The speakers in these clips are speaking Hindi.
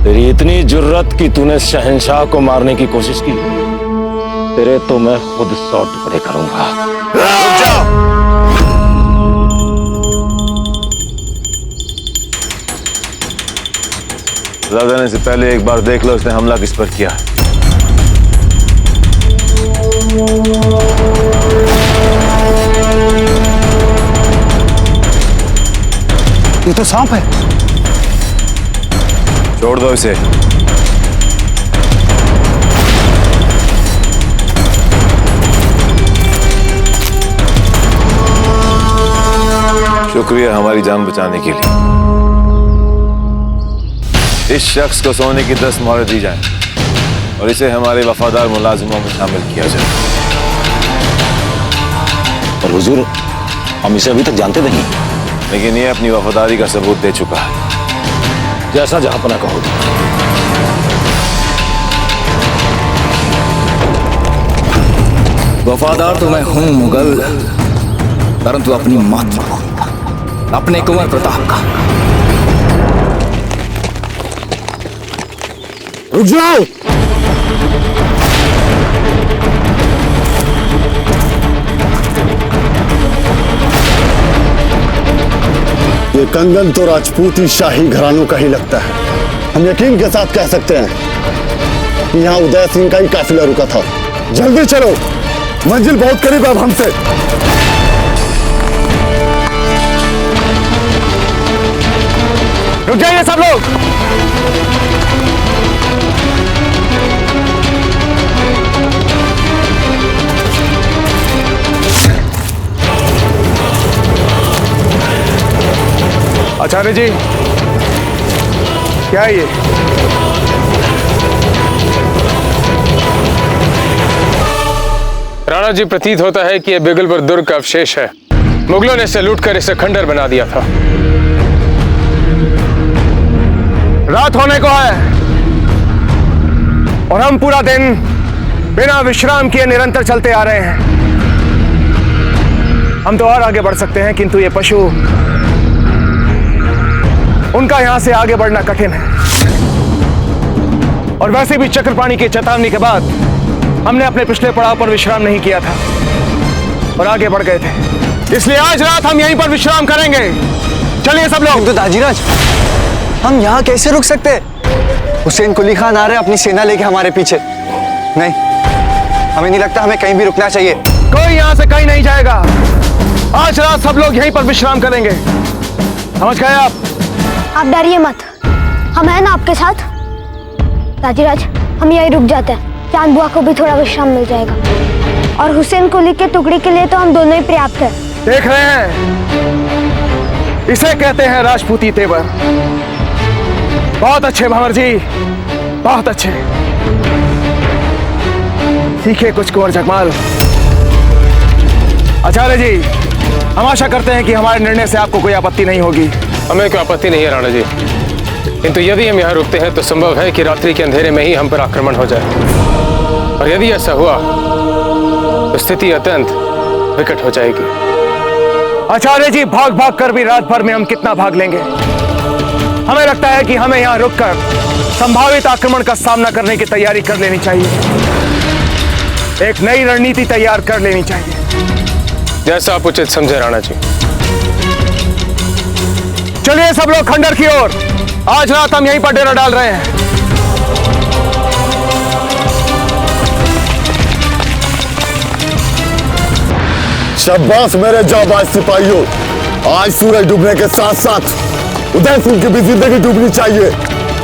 तेरी इतनी जुर्रत कि तूने शहंशाह को मारने की कोशिश की, तेरे तो मैं खुद 100 टुकड़े करूंगा। रुक जाओ। सजा देने से पहले एक बार देख लो उसने हमला किस पर किया। ये तो सांप है। छोड़ दो इसे। शुक्रिया हमारी जान बचाने के लिए। इस शख्स को सोने की 10 मोहरें दी जाए और इसे हमारे वफादार मुलाजिमों में शामिल किया जाए। पर हुजूर, हम इसे अभी तक जानते नहीं, लेकिन ये अपनी वफादारी का सबूत दे चुका है। जैसा जहांपना कहोगे। वफादार तो मैं हूं मुगल, परंतु अपनी मातृभूमि का, अपने कुंवर प्रताप का। रुक जाओ। ये कंगन तो राजपूती शाही घरानों का ही लगता है। हम यकीन के साथ कह सकते हैं कि यहाँ उदय सिंह का ही काफिला रुका था। जल्दी चलो, मंजिल बहुत करीब है अब हमसे। रुक जाइए सब लोग। आचार्य जी, क्या है ये? राणा जी, प्रतीत होता है कि यह बिगलपुर दुर्ग का अवशेष है। मुगलों ने इसे लूटकर इसे खंडर बना दिया था। रात होने को है और हम पूरा दिन बिना विश्राम किए निरंतर चलते आ रहे हैं। हम तो और आगे बढ़ सकते हैं, किंतु ये पशु, उनका यहां से आगे बढ़ना कठिन है। और वैसे भी चक्रपाणी की चेतावनी के बाद हमने अपने पिछले पड़ाव पर विश्राम नहीं किया था और आगे बढ़ गए थे। इसलिए आज रात हम यहीं पर विश्राम करेंगे। चलिए सब लोग। तो दाजीराज, हम यहाँ कैसे रुक सकते? हुसैन कुली खान आ रहे हैं अपनी सेना लेके हमारे पीछे। नहीं, हमें नहीं लगता हमें कहीं भी रुकना चाहिए। कोई यहाँ से कहीं नहीं जाएगा। आज रात सब लोग यहीं पर विश्राम करेंगे। समझ गए आप? आप डरिए मत, हम हैं ना आपके साथ। दाजीराज, हम यहीं रुक जाते हैं। चांद बुआ को भी थोड़ा विश्राम मिल जाएगा और हुसैन कुली के टुकड़ी के लिए तो हम दोनों ही पर्याप्त हैं। देख रहे हैं, इसे कहते हैं राजपूती तेवर। बहुत अच्छे भंवर जी, बहुत अच्छे। सीखे कुछ कुंवर जगमाल। आचार्य जी, हम आशा करते हैं कि हमारे निर्णय से आपको कोई आपत्ति नहीं होगी। हमें कोई आपत्ति नहीं है राणा जी, किंतु यदि हम यहाँ रुकते हैं तो संभव है कि रात्रि के अंधेरे में ही हम पर आक्रमण हो जाए, और यदि ऐसा हुआ तो स्थिति अत्यंत विकट हो जाएगी। आचार्य जी, भाग भाग कर भी रात भर में हम कितना भाग लेंगे? हमें लगता है कि हमें यहाँ रुककर संभावित आक्रमण का सामना करने की तैयारी कर लेनी चाहिए। एक नई रणनीति तैयार कर लेनी चाहिए। जैसा आप उचित समझे राणा जी। चलिए सब लोग खंडर की ओर। आज रात हम यहीं पर डेरा डाल रहे हैं। शाबाश मेरे जाबाज सिपाहियों। आज सूरज डूबने के साथ साथ उदय सिंह की भी जिंदगी डूबनी चाहिए।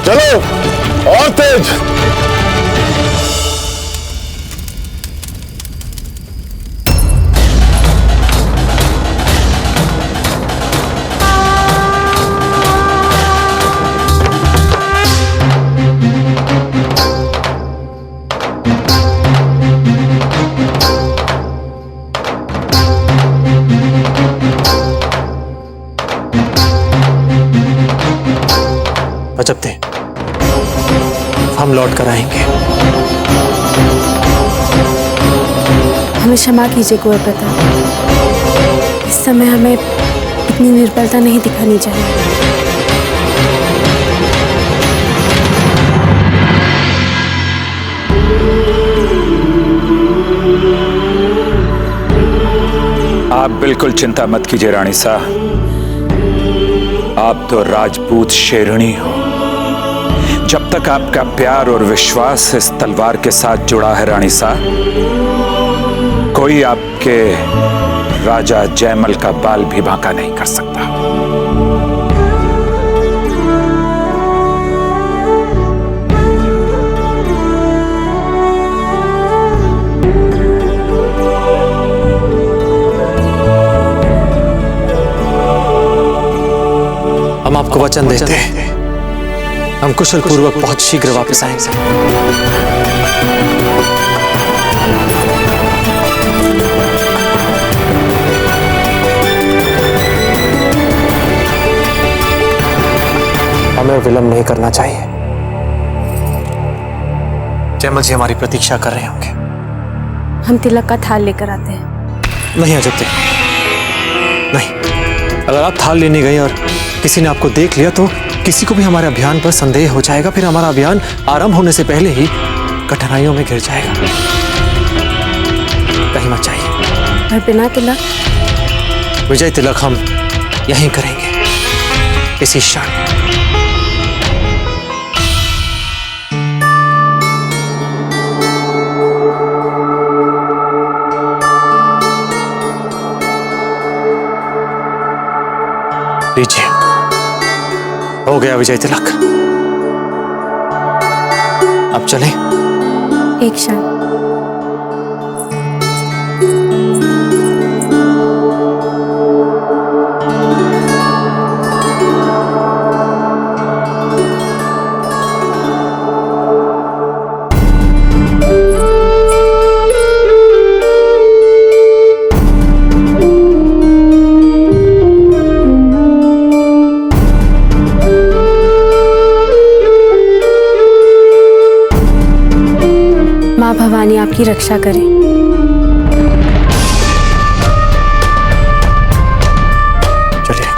चलो और तेज। अजब थे, हम लौट कर आएंगे। हमें क्षमा कीजिए कुंवर प्रताप, इस समय हमें इतनी निर्बलता नहीं दिखानी चाहिए। बिल्कुल चिंता मत कीजिए रानी साहब, आप तो राजपूत शेरनी हो। जब तक आपका प्यार और विश्वास इस तलवार के साथ जुड़ा है रानी साहब, कोई आपके राजा जयमल का बाल भी बांका नहीं कर सकता। हम आपको वचन देते हैं, हम कुशल पूर्वक बहुत शीघ्र वापस आएंगे। हमें विलंब नहीं करना चाहिए। जयमल जी हमारी प्रतीक्षा कर रहे होंगे। हम तिलक का थाल लेकर आते हैं। नहीं अजब नहीं, अगर आप थाल लेने गए और किसी ने आपको देख लिया तो किसी को भी हमारे अभियान पर संदेह हो जाएगा, फिर हमारा अभियान आरंभ होने से पहले ही कठिनाइयों में घिर जाएगा। कहीं मत जाइए। और बिना तिलक? विजय तिलक हम यहीं करेंगे, इसी क्षण। लीजिए, हो गया विजय तिलक। अब चलें। एक क्षण। माँ भवानी आपकी रक्षा करे। चलिए।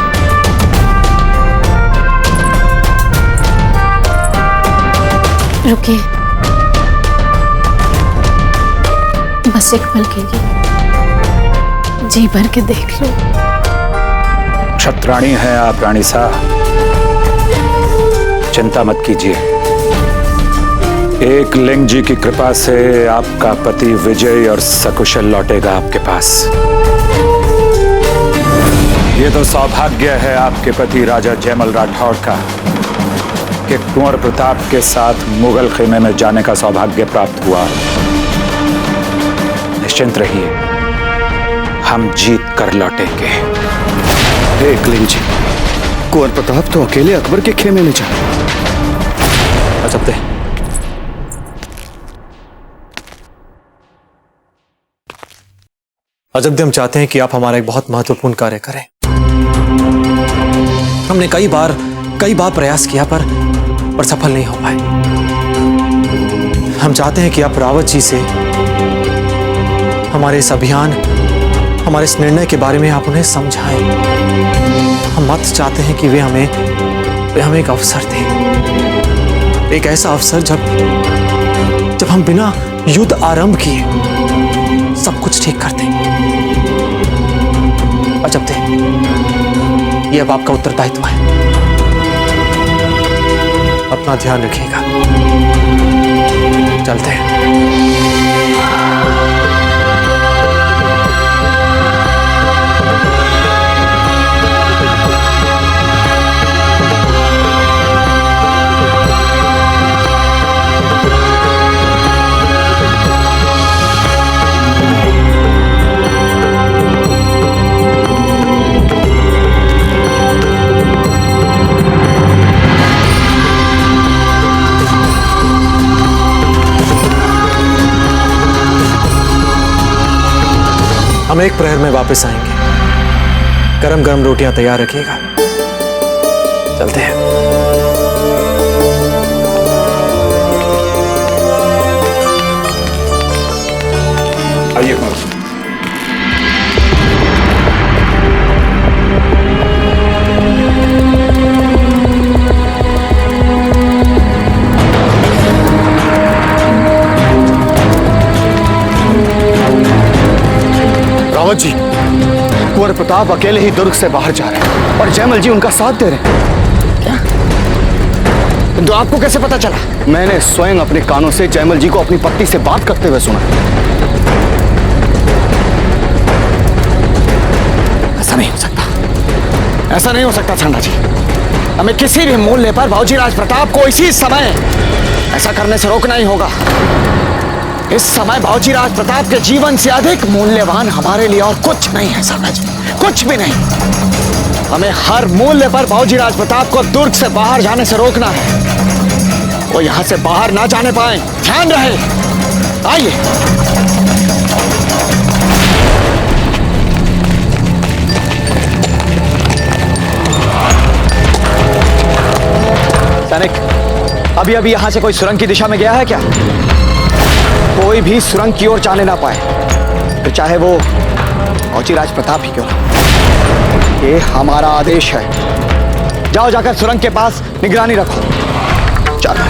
रुकिए, बस एक पल के लिए जी भर के देख लो। क्षत्राणी हैं आप रानी साहब, चिंता मत कीजिए। एक लिंग जी की कृपा से आपका पति विजय और सकुशल लौटेगा आपके पास। ये तो सौभाग्य है आपके पति राजा जयमल राठौड़ का कि कुंवर प्रताप के साथ मुगल खेमे में जाने का सौभाग्य प्राप्त हुआ। निश्चिंत रहिए, हम जीत कर लौटेंगे। एक लिंग जी, कुंवर प्रताप तो अकेले अकबर के खेमे में जा। अजब दे। अजब हम चाहते हैं कि आप हमारा एक बहुत महत्वपूर्ण कार्य करें। हमने कई बार प्रयास किया पर सफल नहीं हो पाए। हम चाहते हैं कि आप रावत जी से हमारे इस अभियान, हमारे इस निर्णय के बारे में आप उन्हें समझाएं। हम मत चाहते हैं कि वे हमें एक अवसर दें, एक ऐसा अवसर जब हम बिना युद्ध आरंभ किए सब कुछ ठीक कर दें। अजब थे, ये अब आपका उत्तरदायित्व है। अपना ध्यान रखिएगा। चलते हैं। हम एक प्रहर में वापस आएंगे। गरम गरम रोटियां तैयार रखिएगा। चलते हैं। आइए। रावत जी, प्रताप अकेले ही दुर्ग से बाहर जा रहे हैं और जयमल जी उनका साथ दे रहे हैं। क्या? तो आपको कैसे पता चला? मैंने स्वयं अपने कानों से जयमल जी को अपनी पत्नी से बात करते हुए सुना। ऐसा नहीं हो सकता, ऐसा नहीं हो सकता छांडा जी। हमें किसी भी मूल्य पर बाबूजी राज प्रताप को इसी समय ऐसा करने से रोकना ही होगा। इस समय बाबूजी राज प्रताप के जीवन से अधिक मूल्यवान हमारे लिए और कुछ नहीं है छांडा जी, कुछ भी नहीं। हमें हर मूल्य पर बाबूजी राज प्रताप को दुर्ग से बाहर जाने से रोकना है। वो यहां से बाहर ना जाने पाए, ध्यान रहे। आइए। सैनिक, अभी अभी यहां से कोई सुरंग की दिशा में गया है क्या? कोई भी सुरंग की ओर जाने ना पाए, तो चाहे वो बाबूजी राज प्रताप ही क्यों ना। ये हमारा आदेश है। जाओ, जाकर सुरंग के पास निगरानी रखो। चलो।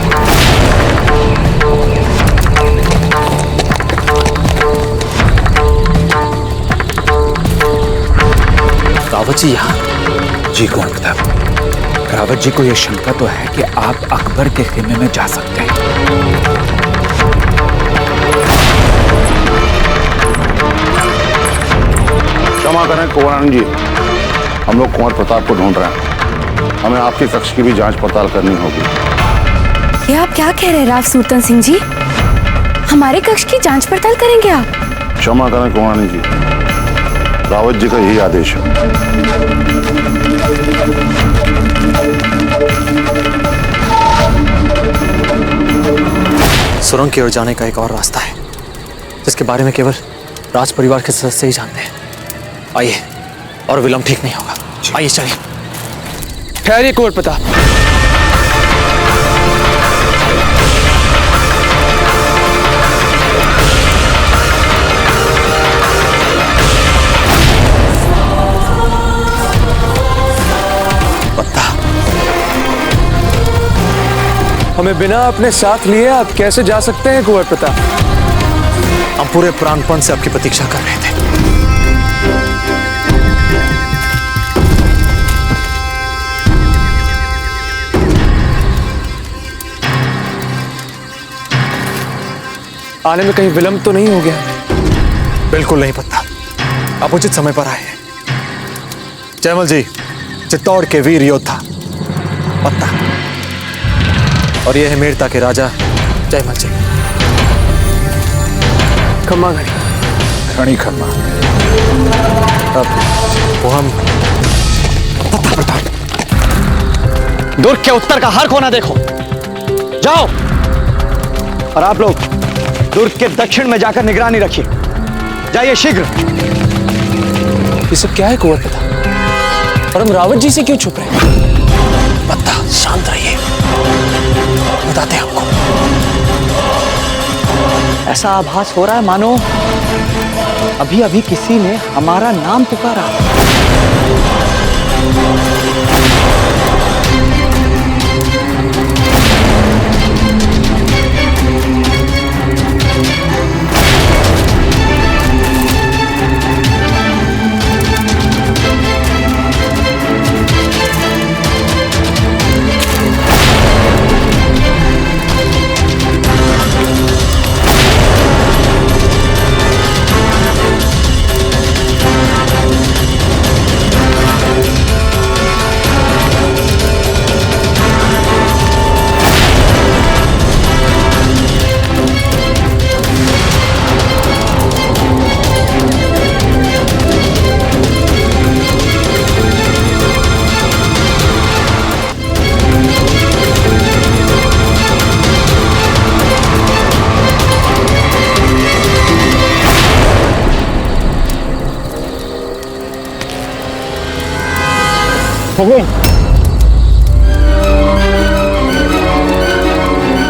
रावत जी यहाँ? जी कुंवर प्रताप, रावत जी को यह शंका तो है कि आप अकबर के खेमे में जा सकते हैं। क्षमा करें कुंवर जी, हम लोग कुंवर प्रताप को ढूंढ रहे हैं। हमें आपके कक्ष की भी जांच पड़ताल करनी होगी। ये आप क्या कह रहे हैं राव सुल्तान सिंह जी? हमारे कक्ष की जांच पड़ताल करेंगे आप? क्षमा करें कुंवर जी, रावत जी का यही आदेश है। सुरंग की ओर जाने का एक और रास्ता है जिसके बारे में केवल राज परिवार के सदस्य ही जानते हैं। आइए, और विलंब ठीक नहीं होगा। आइए चलिए। ठहरिए कुंवर प्रताप। हमें बिना अपने साथ लिए आप कैसे जा सकते हैं कुंवर प्रताप? हम पूरे प्राणपण से आपकी प्रतीक्षा कर रहे थे। आने में कहीं विलंब तो नहीं हो गया? बिल्कुल नहीं पत्ता, आप उचित समय पर आए हैं। जयमल जी चित्तौड़ के वीर योद्धा पत्ता, और यह है मेड़ता के राजा जयमल जी। खम्मा घड़ी। घड़ी खम्मा। अब वो हम पत्ता प्रताप, दुर्ग के उत्तर का हर कोना देखो। जाओ, और आप लोग दुर्ग के दक्षिण में जाकर निगरानी रखिए। जाइए शीघ्र। ये सब क्या है कुंवर प्रताप? और हम रावत जी से क्यों छुप रहे हैं? पत्ता शांत रहिए, बताते हैं आपको। ऐसा आभास हो रहा है मानो अभी अभी किसी ने हमारा नाम पुकारा।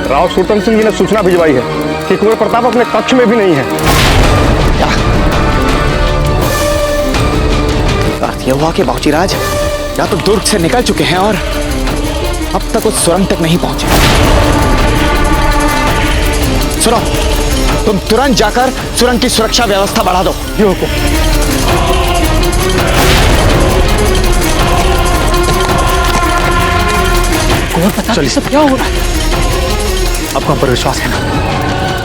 राव सुल्तान सिंह जी ने सूचना भिजवाई है कि कुंवर प्रताप अपने कक्ष में भी नहीं है। अर्थ यह हुआ कि बाबूजी राज या तो दुर्ग से निकल चुके हैं और अब तक उस सुरंग तक नहीं पहुंचे। सुनो, तुम तुरंत जाकर सुरंग की सुरक्षा व्यवस्था बढ़ा दो। जी हुकुम। और पता चलिए सब क्या हो रहा है। आपको हम पर विश्वास है ना?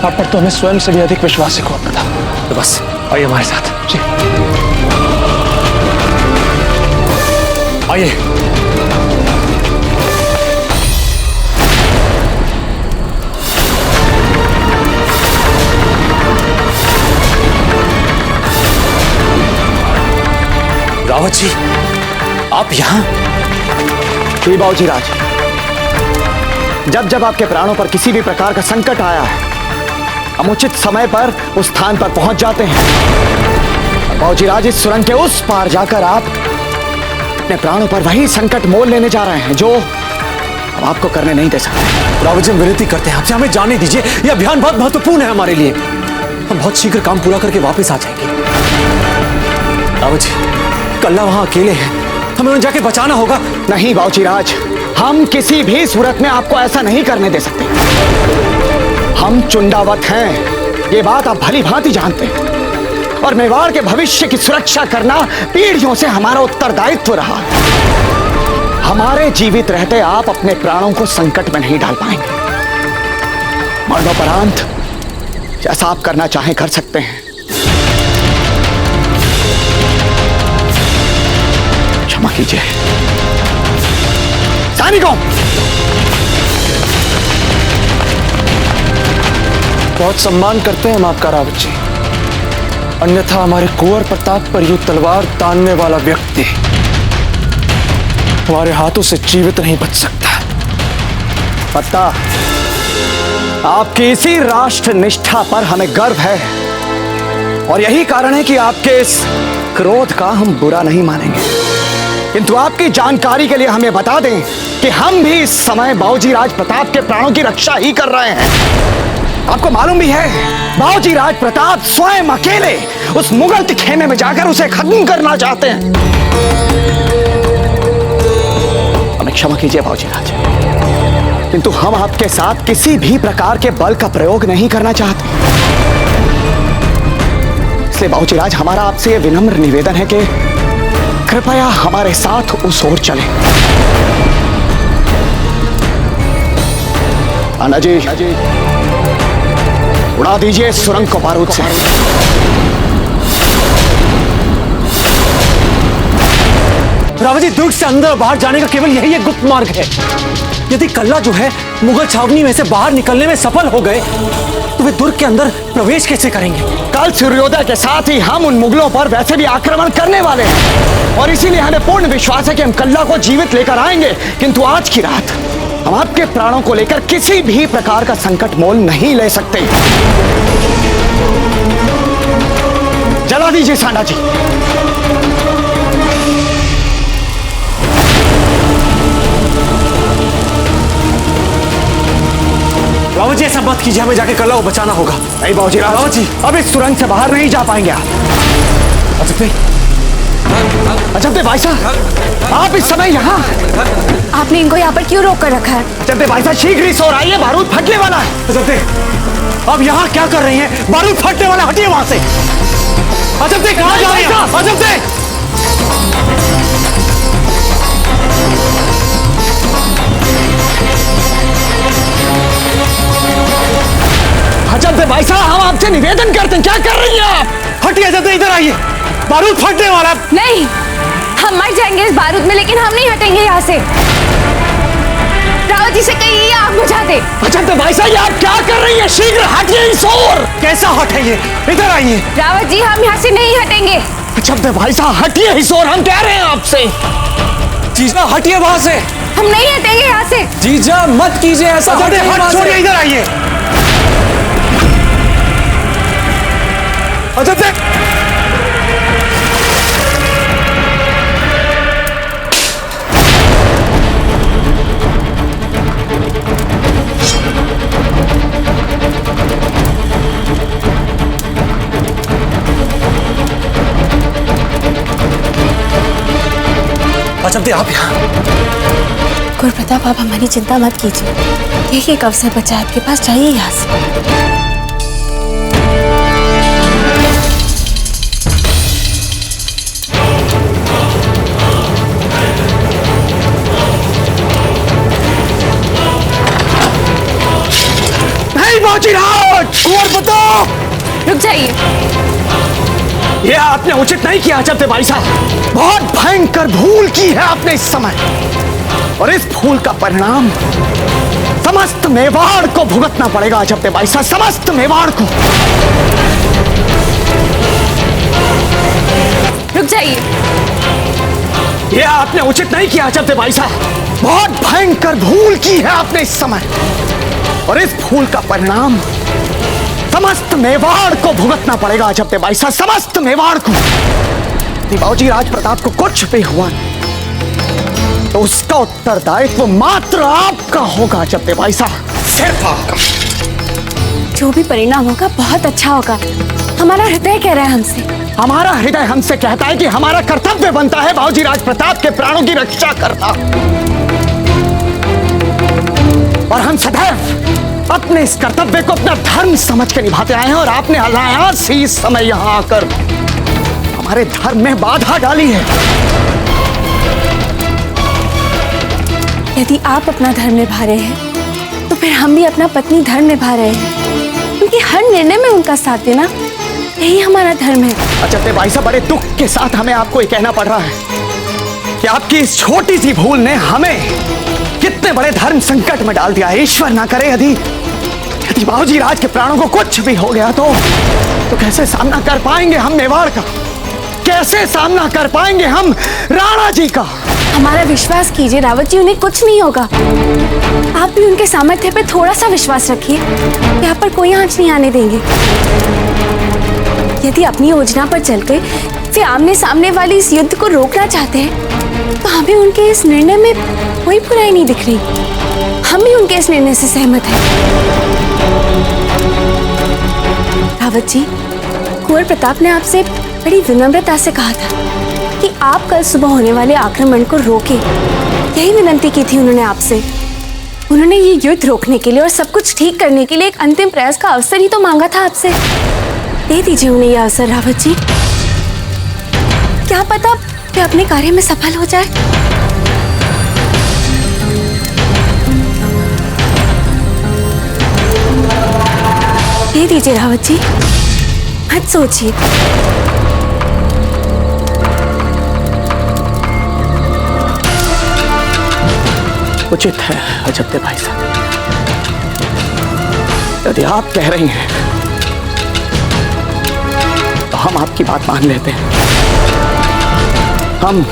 आप पर तो हमें स्वयं से भी अधिक विश्वास है को पता। तो बस आइए हमारे साथ। जी आइए। रावत जी, आप यहाँ? जी बाबूजी राज, जब जब आपके प्राणों पर किसी भी प्रकार का संकट आया है, हम उचित समय पर उस स्थान पर पहुंच जाते हैं। बाबूजी राज, इस सुरंग के उस पार जाकर आप अपने प्राणों पर वही संकट मोल लेने जा रहे हैं जो हम आपको करने नहीं दे सकते। रावत जी, हम विनती करते हैं आपसे, हमें जाने दीजिए। यह अभियान बहुत महत्वपूर्ण है हमारे लिए। हम बहुत शीघ्र काम पूरा करके वापस आ जाएंगे। रावत जी, कल्ला वहां अकेले हैं, हमें उन्हें जाके बचाना होगा। नहीं बाबूजी राज, हम किसी भी सूरत में आपको ऐसा नहीं करने दे सकते। हम चुंडावत हैं, ये बात आप भली भांति जानते हैं। और मेवाड़ के भविष्य की सुरक्षा करना पीढ़ियों से हमारा उत्तरदायित्व रहा है। हमारे जीवित रहते आप अपने प्राणों को संकट में नहीं डाल पाएंगे। मरणोपरांत जैसा आप करना चाहें कर सकते हैं। क्षमा कीजिए सैनिकों। बहुत सम्मान करते हैं हम आपका रावत जी, अन्यथा हमारे कुंवर प्रताप पर यूं तलवार तानने वाला व्यक्ति हमारे हाथों से जीवित नहीं बच सकता। पता, आपकी इसी राष्ट्र निष्ठा पर हमें गर्व है और यही कारण है कि आपके इस क्रोध का हम बुरा नहीं मानेंगे। किंतु आपकी जानकारी के लिए हमें बता दें कि हम भी इस समय बाबूजी राज प्रताप के प्राणों की रक्षा ही कर रहे हैं। आपको मालूम भी है, बाबूजी राज प्रताप स्वयं अकेले उस मुगल के खेमे में जाकर उसे खत्म करना चाहते हैं। हमें क्षमा कीजिए बाबूजी राज, किंतु हम आपके साथ किसी भी प्रकार के बल का प्रयोग नहीं करना चाहते। इसलिए बाबूजी राज, हमारा आपसे यह विनम्र निवेदन है कि कृपया हमारे साथ उस ओर चलें। अन्ना जी, उड़ा दीजिए सुरंग को बारूद से। रावत जी, दुर्ग से अंदर बाहर जाने का केवल यही एक गुप्त मार्ग है। यदि कल्ला जो है मुगल छावनी में से बाहर निकलने में सफल हो गए तो वे दुर्ग के अंदर प्रवेश कैसे करेंगे? कल सूर्योदय के साथ ही हम उन मुगलों पर वैसे भी आक्रमण करने वाले हैं और इसीलिए हमें पूर्ण विश्वास है कि हम कल्ला को जीवित लेकर आएंगे। किंतु आज की रात हम आपके प्राणों को लेकर किसी भी प्रकार का संकट मोल नहीं ले सकते। जला दीजिए सांडा जी। रावत जी, ऐसा मत कीजिए, हमें जाके कल्ला को बचाना होगा। नहीं बाबूजी रावत जी, अब इस सुरंग से बाहर नहीं जा पाएंगे आप। अजब भाई साहब, आप इस समय यहाँ? आपने इनको यहाँ पर क्यों रोक कर रखा है? अजब भाई साहब, शीघ्र ही सो रही है, बारूद फटने वाला है। अजब, अब यहाँ क्या कर रही हैं? बारूद फटने वाला, हटिए वहां से। अजब, कहाँ जा रही हैं? अजब, अजब भाई साहब, हम आपसे निवेदन करते हैं, क्या कर रही हैं आप? हटिए अजब, इधर आइए, बारूद फटने वाला। नहीं, हम मर जाएंगे इस बारूद में, लेकिन हम नहीं हटेंगे यहाँ से। रावत जी से कहिए आग बुझा दे। अजब भाई साहब, आप क्या कर रही हैं? शीघ्र हटिए इस ओर। कैसा हटेंगे? इधर आइए। रावत जी, हम यहाँ से नहीं हटेंगे। अजब भाई साहब, हटिए इस ओर, हम कह रहे हैं आपसे। जीजा, हटिए वहां से। हम नहीं हटेंगे यहाँ से। जीजा, मत कीजिए ऐसा। हट छोड़िए, इधर आइए। अजब, आप यहाँ? गुरुप्रताप, आप हमारी चिंता मत कीजिए, यही एक अवसर बचा है आपके पास, जाइए यहाँ से। बाजीराज! कुंवर बता! रुक जाइए। ये आपने उचित नहीं किया अजब भाई साहब। बहुत भयंकर भूल की है आपने इस समय, और इस भूल का परिणाम समस्त मेवाड़ को भुगतना पड़ेगा अजब भाई साहब, समस्त मेवाड़ को। रुक जाइए। ये आपने उचित नहीं किया अजब भाई साहब। बहुत भयंकर भूल की है आपने इस समय, और इस भूल का परिणाम समस्त मेवाड़ को भुगतना पड़ेगा अजब भाई साहब, समस्त मेवाड़ को। बाबूजी राज प्रताप को कुछ भी हुआ तो उसका उत्तरदायित्व मात्र आपका होगा अजब भाई साहब, सिर्फ आपका। जो भी परिणाम होगा बहुत अच्छा होगा। हमारा हृदय कह रहा है हमसे। हमारा हृदय हमसे कहता है कि हमारा कर्तव्य बनता है बाबूजी राज प्रताप के प्राणों की रक्षा करना, और हम सदैव अपने इस कर्तव्य को अपना धर्म समझ के निभाते आए हैं। और आपने अनायास ही इस समय यहां आकर हमारे धर्म में बाधा डाली है। यदि आप अपना धर्म निभा रहे हैं तो फिर हम भी अपना पत्नी धर्म निभा रहे हैं। उनके हर निर्णय में उनका साथ देना यही हमारा धर्म है। अच्छा भाई साहब, बड़े दुख के साथ हमें आपको ये कहना पड़ रहा है कि आपकी इस छोटी सी भूल ने हमें कितने बड़े धर्म संकट में डाल दिया। ईश्वर ना करे यदि बाबूजी राज के प्राणों को कुछ भी हो गया तो कैसे सामना कर पाएंगे हम मेवाड़ का, कैसे सामना कर पाएंगे हम राणा जी का। हमारा विश्वास कीजिए रावत जी, उन्हें कुछ नहीं होगा। आप भी उनके सामर्थ्य पे थोड़ा सा विश्वास रखिए। यहाँ पर कोई आंच नहीं आने देंगे। यदि अपनी योजना पर चलकर वे आमने सामने वाली इस युद्ध को रोकना चाहते हैं तो हमें उनके इस निर्णय में कोई बुराई नहीं दिख रही। हम भी उनके इस निर्णय से सहमत हैं। रावत जी, कुंवर प्रताप ने आपसे बड़ी विनम्रता से कहा था कि आप कल सुबह होने वाले आक्रमण को रोकें। यही विनती की थी उन्होंने आपसे। उन्होंने ये युद्ध रोकने के लिए और सब कुछ ठीक करने के लिए एक अंतिम प्रयास का अवसर ही तो मांगा था आपसे। दे दीजिए उन्हें यह अवसर रावत जी। क्या पता वे अपने कार्य में सफल हो जाए। दे दीजिए रावत जी, मत सोचिए। उचित है अजब भाई साहब, यदि आप कह रही हैं तो हम आपकी बात मान लेते हैं। हम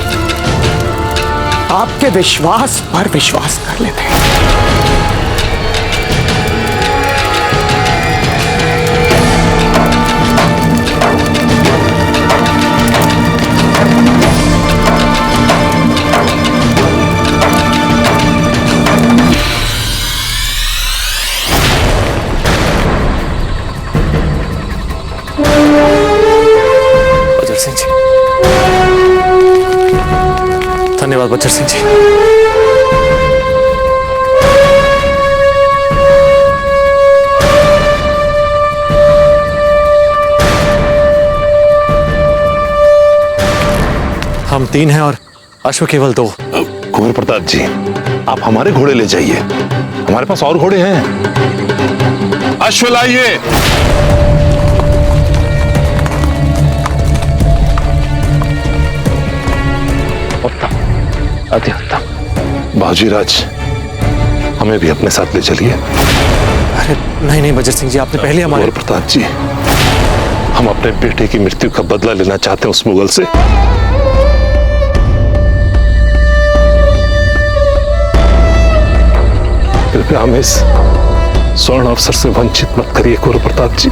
आपके विश्वास पर विश्वास कर लेते हैं। सिंह जी, धन्यवाद बचर सिंह जी। हम 3 हैं और अश्व केवल 2। कुंवर प्रताप जी, आप हमारे घोड़े ले जाइए, हमारे पास और घोड़े हैं। अश्व लाइए। अति उत्तम। बाजीराज, हमें भी अपने साथ ले चलिए। अरे नहीं नहीं बजर सिंह जी, आपने पहले हमारे। कुंवर प्रताप जी, हम अपने बेटे की मृत्यु का बदला लेना चाहते हैं उस मुगल से। कृपया हमें इस स्वर्ण अवसर से वंचित मत करिए कुंवर प्रताप जी।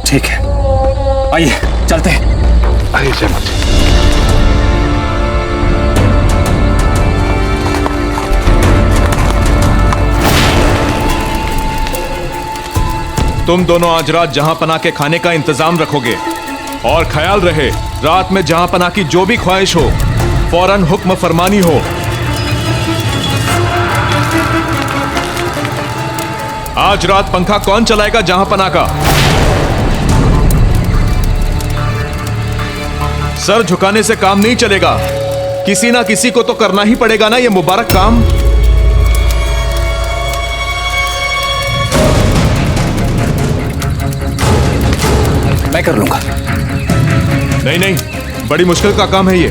ठीक है, आइए चलते हैं। आइए चलो। तुम दोनों आज रात जहां पना के खाने का इंतजाम रखोगे, और ख्याल रहे रात में जहां पना की जो भी ख्वाहिश हो फौरन हुक्म फरमानी हो। आज रात पंखा कौन चलाएगा जहां पना का? सर झुकाने से काम नहीं चलेगा, किसी ना किसी को तो करना ही पड़ेगा ना ये मुबारक काम। मैं कर लूंगा। नहीं नहीं, बड़ी मुश्किल का काम है ये।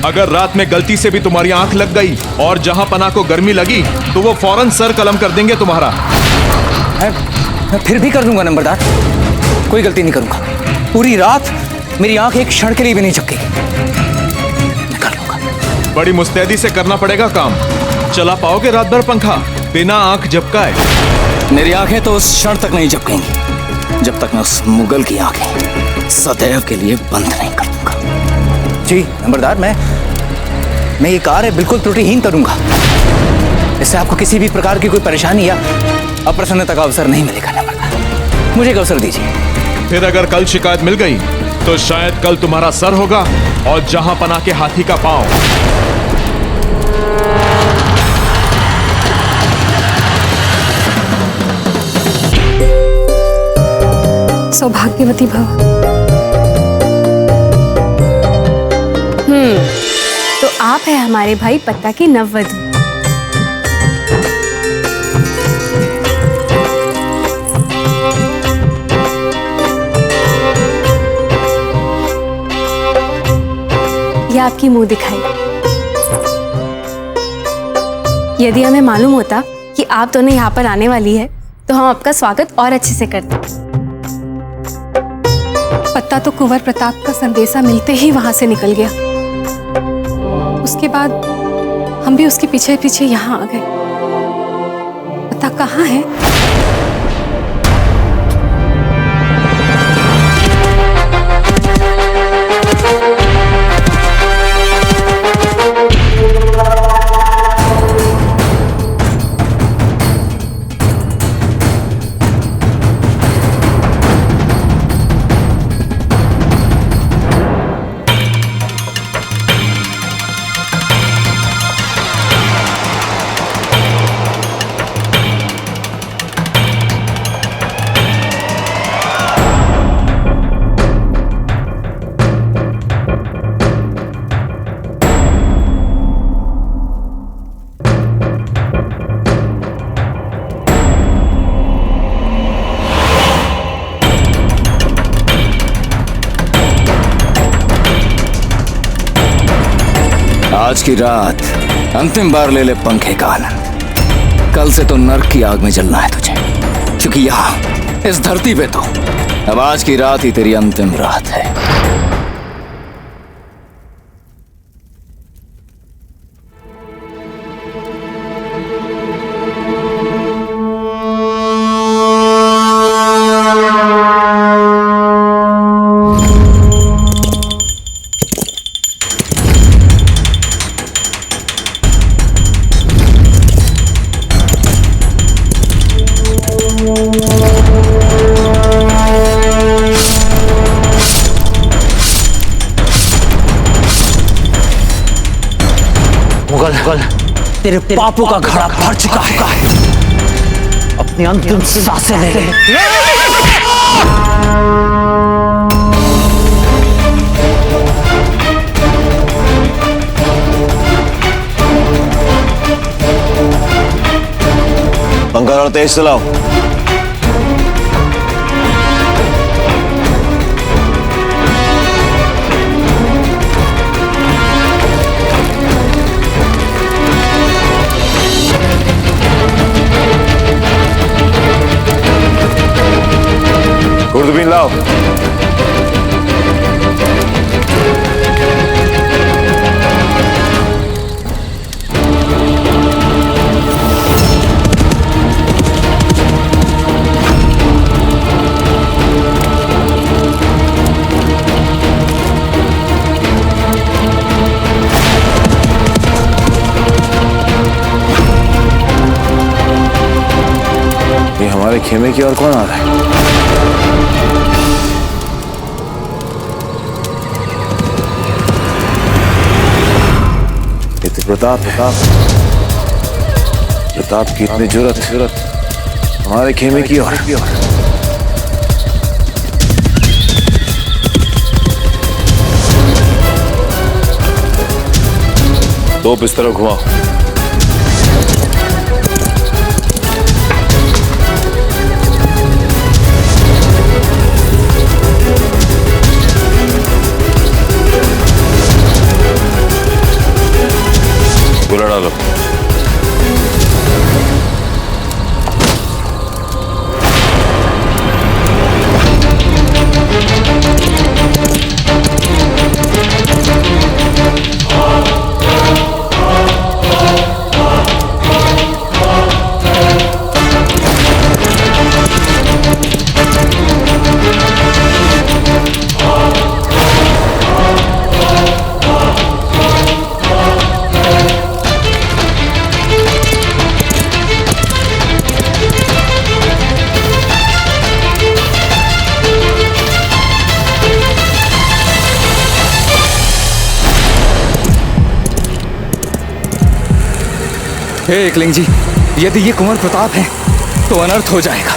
अगर रात में गलती से भी तुम्हारी आंख लग गई और जहां पना को गर्मी लगी तो वो फौरन सर कलम कर देंगे तुम्हारा। मैं फिर भी कर लूंगा नंबरदार, कोई गलती नहीं करूंगा। पूरी रात मेरी आंख एक क्षण के लिए भी नहीं झपकेगी। मैं कर लूंगा। बड़ी मुस्तैदी से करना पड़ेगा काम। चला पाओगे रात भर पंखा बिना आंख झपकाए? मेरी आंखें तो उस क्षण तक नहीं झपकेंगी जब तक मैं उस मुगल की आंखें सदैव के लिए बंद नहीं कर दूंगा। जी नंबरदार, मैं ये कार्य बिल्कुल त्रुटिहीन करूंगा। इससे आपको किसी भी प्रकार की कोई परेशानी या अप्रसन्नता का अवसर नहीं मिलेगा नंबरदार। मुझे एक अवसर दीजिए। फिर अगर कल शिकायत मिल गई तो शायद कल तुम्हारा सर होगा और जहां पना के हाथी का पांव। सौभाग्यवती भव। तो आप है हमारे भाई पत्ता की नववधू। यह आपकी मुंह दिखाई। यदि हमें मालूम होता कि आप दोनों यहाँ पर आने वाली है तो हम आपका स्वागत और अच्छे से करते। पत्ता तो कुंवर प्रताप का संदेशा मिलते ही वहां से निकल गया। उसके बाद हम भी उसके पीछे पीछे यहाँ आ गए। पता कहाँ है? आज की रात अंतिम बार ले ले पंखे का आनंद। कल से तो नर्क की आग में जलना है तुझे, क्योंकि यहाँ इस धरती पे तो अब आज की रात ही तेरी अंतिम रात है। मुगल, तेरे पापों का घड़ा भर चुका है। अपनी अंतिम सांसें ले ले। पंखा और तेज चलाओ। दूरबीन लाओ। ये हमारे खेमे की ओर कौन आ रहा है? प्रताप की इतनी जरूरत हमारे खेमे की ओर। तोप इस तरफ घुमाओ। गोला डालो। हे एकलिंग जी, यदि ये कुंवर प्रताप है तो अनर्थ हो जाएगा।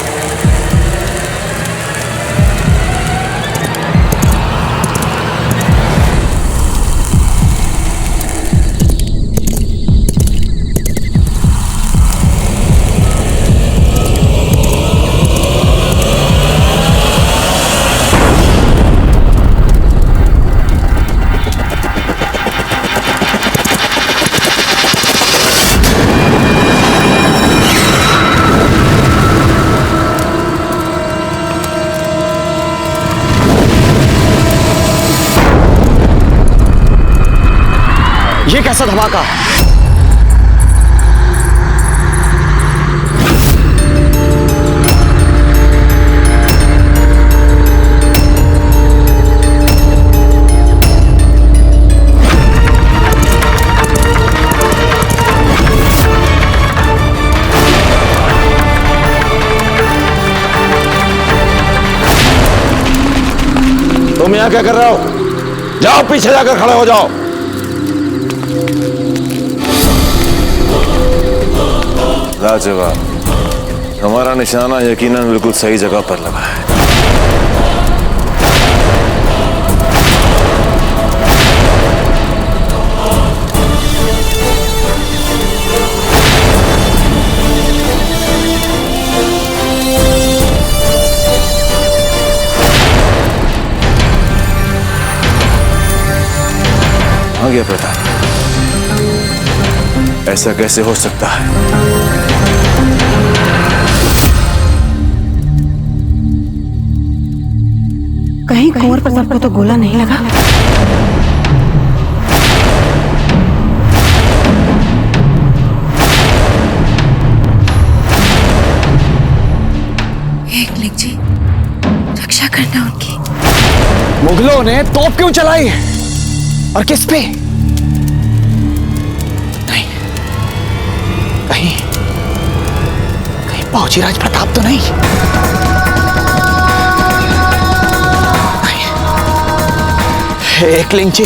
ये कैसा धमाका? तुम यहाँ क्या कर रहे हो? जाओ पीछे जाकर खड़े हो जाओ। लाजवाब, हमारा निशाना यकीनन बिल्कुल सही जगह पर लगा है। आ गया प्रताप। ऐसा कैसे हो सकता है? कहीं कुंवर प्रताप को तो गोला नहीं लगा? एकलिंग जी, रक्षा करना उनकी। मुगलों ने तोप क्यों चलाई और किस पे? नहीं, कहीं बाबूजी प्रताप तो नहीं? एकलिंग जी,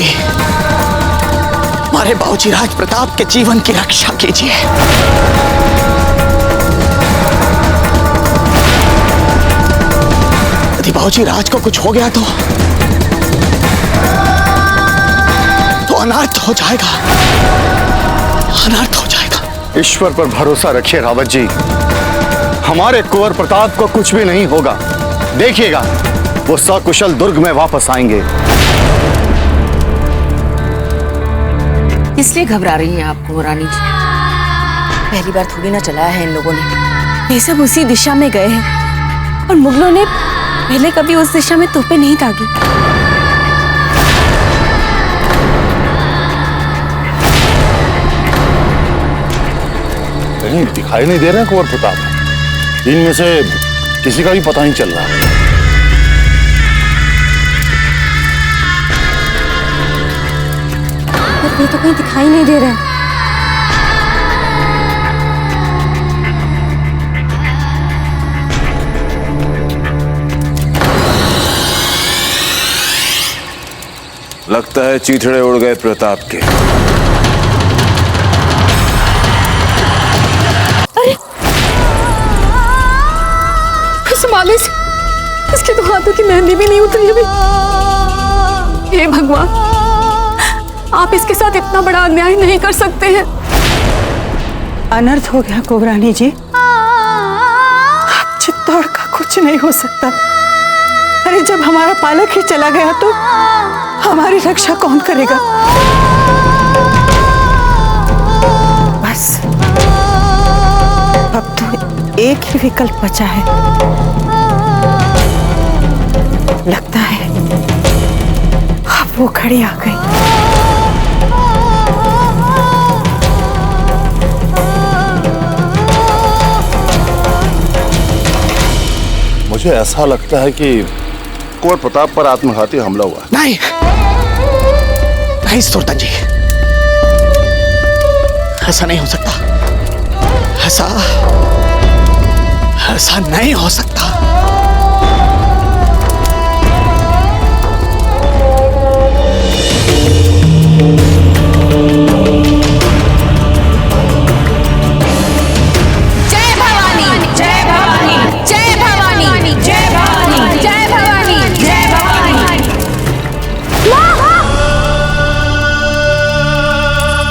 हमारे बाबूजी राज प्रताप के जीवन की रक्षा कीजिए। यदि बाबूजी राज को कुछ हो गया तो अनर्थ हो जाएगा, अनर्थ हो जाएगा। ईश्वर पर भरोसा रखिए रावत जी, हमारे कुंवर प्रताप को कुछ भी नहीं होगा। देखिएगा, वो सकुशल दुर्ग में वापस आएंगे। इसलिए घबरा रही हैं आप कुंवरानी जी? पहली बार थोड़ी ना चलाया है इन लोगों ने। ये सब उसी दिशा में गए हैं और मुगलों ने पहले कभी उस दिशा में तोपें नहीं दागी। कहीं दिखाई नहीं दे रहे हैं कुंवर प्रताप। इनमें से किसी का भी पता नहीं चल रहा। ये तो कहीं दिखाई नहीं दे रहा है। लगता है चीथड़े उड़ गए प्रताप के। संभाले से, इसके तो हाथों की मेहंदी भी नहीं उतरी अभी। हे भगवान, आप इसके साथ इतना बड़ा अन्याय नहीं कर सकते हैं। अनर्थ हो गया कोबरानी जी। अब चित्तौड़ का कुछ नहीं हो सकता। अरे जब हमारा पालक ही चला गया तो हमारी रक्षा कौन करेगा? बस अब तो एक ही विकल्प बचा है। लगता है अब वो घड़ी आ गई। मुझे ऐसा लगता है कि कुंवर प्रताप पर आत्मघाती हमला हुआ। नहीं नहीं सुल्तान जी, ऐसा नहीं हो सकता। ऐसा नहीं हो सकता। जय भवानी, जय भवानी, जय भवानी, जय भवानी, जय भवानी, जय भवानी।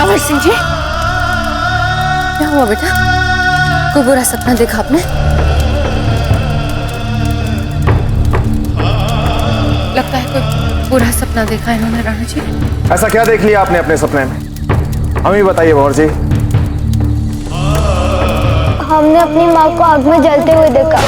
अमर सिंह जी, क्या हुआ बेटा? कोई बुरा सपना देखा आपने? लगता है कोई बुरा सपना देखा इन्होंने राणा जी। ऐसा क्या देख लिया आपने अपने सपने में? हमें बताइए भौर जी। हमने अपनी माँ को आग में जलते हुए देखा।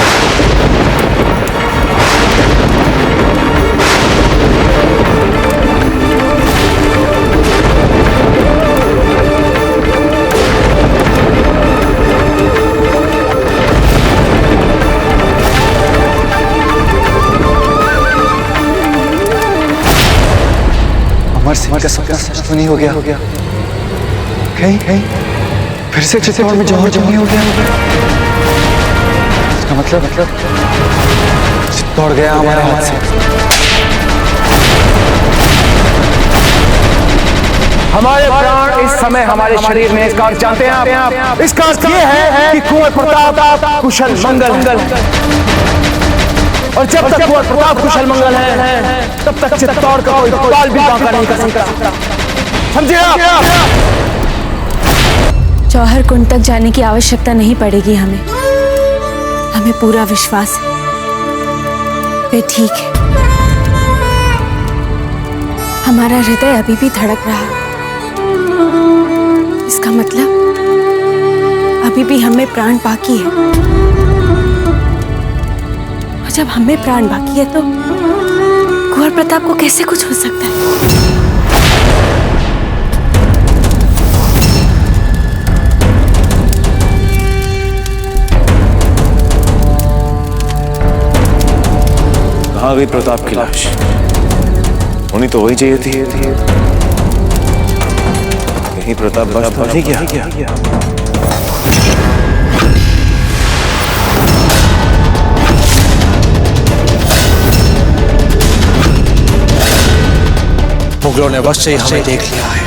अमर सिंह का सपना सच तो नहीं हो गया? कहीं फिर से चित्तौड़ में जौहर जंगी हो गया? इसका मतलब चित्तौड़ गया हमारे हाथ से। हमारे प्राण इस समय हमारे शरीर में। इसका अर्थ जानते हैं आप? इसका अर्थ ये है कि कुंवर प्रताप कुशल मंगल। और जब तक कुंवर प्रताप कुशल मंगल है तब तक चित्तौड़ का कोई बाल भी बांका नहीं कर सकता। समझे आप? जौहर कुंड तक जाने की आवश्यकता नहीं पड़ेगी हमें। हमें पूरा विश्वास है वे ठीक है। हमारा हृदय अभी भी धड़क रहा है। इसका मतलब अभी भी हमें प्राण बाकी है। और जब हमें प्राण बाकी है तो कुंवर प्रताप को कैसे कुछ हो सकता है? कहाँ गई प्रताप की लाश? होनी तो वही चाहिए थी। कहीं प्रताप बच तो नहीं गया? मुगलों ने वश से हमें देख लिया है।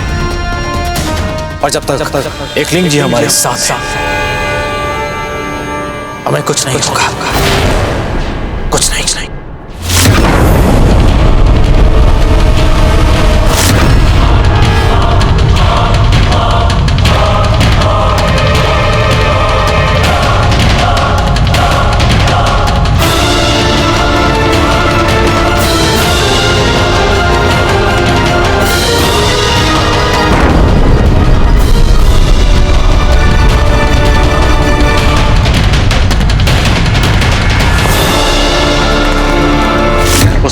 और जब तक एकलिंग जी हमारे साथ हैं, हमें कुछ नहीं होगा। कुछ नहीं।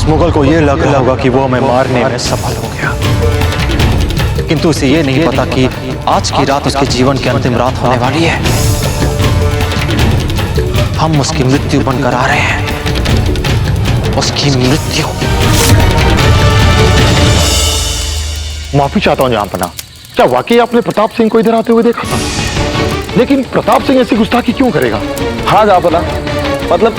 मुगल को यह लग रहा होगा कि वो हमें मारने में सफल हो गया, किंतु उसे ये नहीं पता कि आज की रात उसके जीवन की अंतिम रात होने वाली है। हम उसकी मृत्यु बनकर आ रहे हैं। उसकी मृत्यु। माफी चाहता हूं जहांपना। क्या वाकई आपने प्रताप सिंह को इधर आते हुए देखा था? लेकिन प्रताप सिंह ऐसी गुस्ताखी क्यों करेगा? हाँ जहांपना, मतलब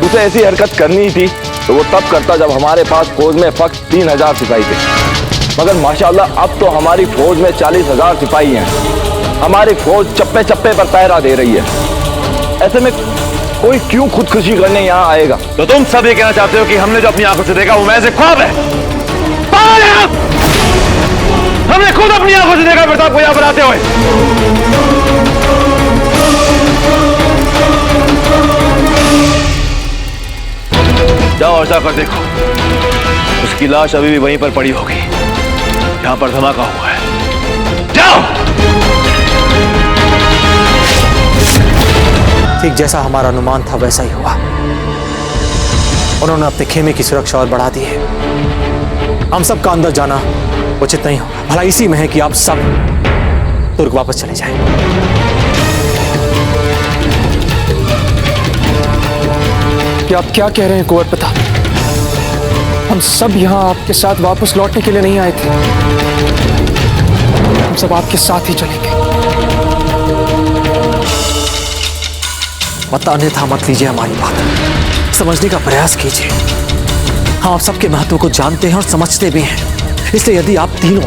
उसे ऐसी हरकत करनी थी तो वो तब करता जब हमारे पास फौज में फक्त 3000 सिपाही थे। मगर माशाल्लाह अब तो हमारी फौज में 40,000 सिपाही हैं। हमारी फौज चप्पे चप्पे पर पहरा दे रही है। ऐसे में कोई क्यों खुदकुशी करने यहाँ आएगा? तो तुम सब ये कहना चाहते हो कि हमने जो अपनी आंखों से देखा वो महज एक ख्वाब है? खुद अपनी आंखों से देखा प्रताप को यहाँ पर आते हुए। जाओ और जाकर देखो, उसकी लाश अभी भी वहीं पर पड़ी होगी जहां पर धमाका हुआ है। जाओ। ठीक जैसा हमारा अनुमान था वैसा ही हुआ। उन्होंने अपने खेमे की सुरक्षा और बढ़ा दी है। हम सबका अंदर जाना उचित नहीं होगा। भला इसी में है कि आप सब दुर्ग वापस चले जाएं। कि आप क्या कह रहे हैं कुंवर प्रताप? हम सब यहाँ आपके साथ वापस लौटने के लिए नहीं आए थे। हम सब आपके साथ ही चलेंगे। मत अन्यथा मत लीजिए हमारी बात, समझने का प्रयास कीजिए। हम आप सबके महत्व को जानते हैं और समझते भी हैं। इसलिए यदि आप तीनों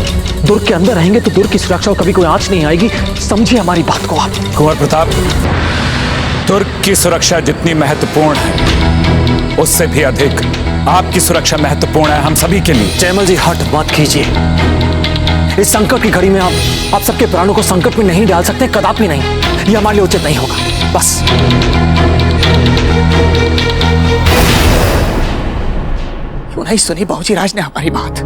दुर्ग के अंदर रहेंगे तो दुर्ग की सुरक्षा को कभी कोई आंच नहीं आएगी। समझिए हमारी बात को आप। कुंवर प्रताप, दुर्ग की सुरक्षा जितनी महत्वपूर्ण है उससे भी अधिक आपकी सुरक्षा महत्वपूर्ण है हम सभी के लिए। जयमल जी हट मत कीजिए। इस संकट की घड़ी में आप सबके प्राणों को संकट में नहीं डाल सकते, कदापि नहीं। यह हमारे लिए उचित नहीं होगा। बस क्यों नहीं सुनी बाबूजी राज ने हमारी बात?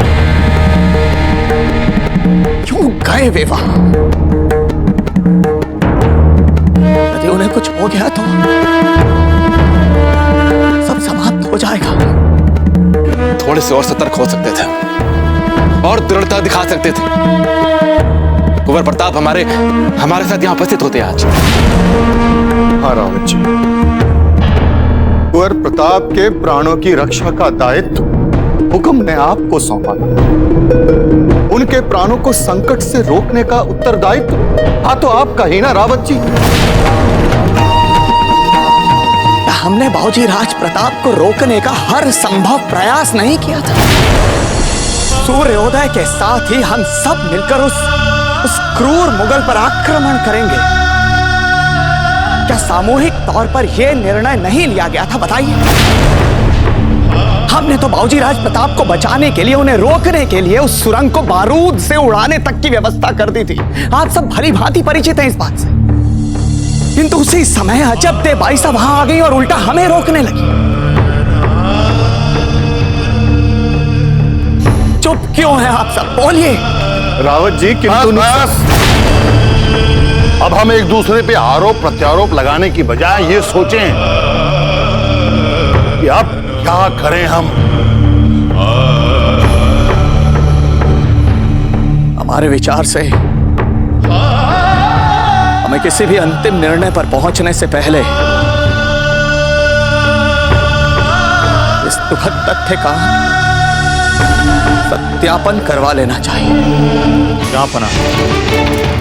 क्यों गए वे वहां? यदि उन्हें कुछ हो गया तो सब समाप्त हो जाएगा। थोड़े से और सतर्क हो सकते थे और दृढ़ता दिखा सकते थे। कुंवर प्रताप हमारे साथ यहाँ उपस्थित होते आज। हाँ रावत जी, कुंवर प्रताप के प्राणों की रक्षा का दायित्व हुक्म ने आपको सौंपा। उनके प्राणों को संकट से रोकने का उत्तरदायित्व हाँ तो आपका ही ना रावत जी। हमने बाबूजी राज प्रताप को रोकने का हर संभव प्रयास नहीं किया था। सूर्योदय के साथ ही हम सब मिलकर उस क्रूर मुगल पर आक्रमण करेंगे। क्या सामूहिक तौर पर यह निर्णय नहीं लिया गया था? बताइए। हमने तो बाबूजी राज प्रताप को बचाने के लिए, उन्हें रोकने के लिए उस सुरंग को बारूद से उड़ाने तक की व्यवस्था कर दी थी। आप सब भली भांति परिचित हैं इस बात से। किंतु उसी समय अजब दे बाई साहब वहां आ गई और उल्टा हमें रोकने लगी। चुप क्यों हैं आप सब? बोलिए। रावत जी किंतु अब हम एक दूसरे पे आरोप प्रत्यारोप लगाने की बजाय ये सोचें कि अब क्या करें हम। हमारे विचार से हमें किसी भी अंतिम निर्णय पर पहुंचने से पहले इस दुखद तथ्य का सत्यापन करवा लेना चाहिए। जापना,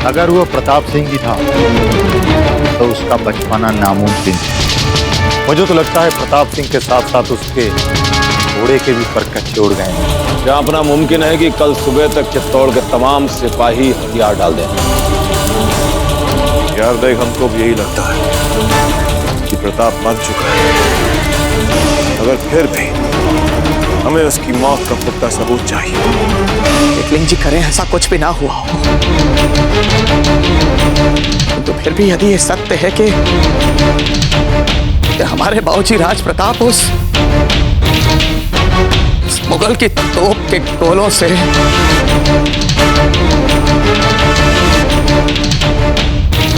अगर वो प्रताप सिंह ही था तो उसका बचपना नामुमकिन है। मुझे तो लगता है प्रताप सिंह के साथ साथ उसके घोड़े के भी पर कच्चे उड़ गए हैं। जापना, मुमकिन है कि कल सुबह तक चित्तौड़ के तमाम सिपाही हथियार डाल दें। यार देख, हमको भी यही लगता है कि प्रताप मर चुका है। अगर फिर भी हमें उसकी मौत का पुख्ता सबूत चाहिए। एकलिंग जी करें ऐसा कुछ भी ना हुआ हो, तो फिर भी यदि ये सत्य है कि हमारे बाबूजी राज प्रताप उस मुगल की तोप के गोलों से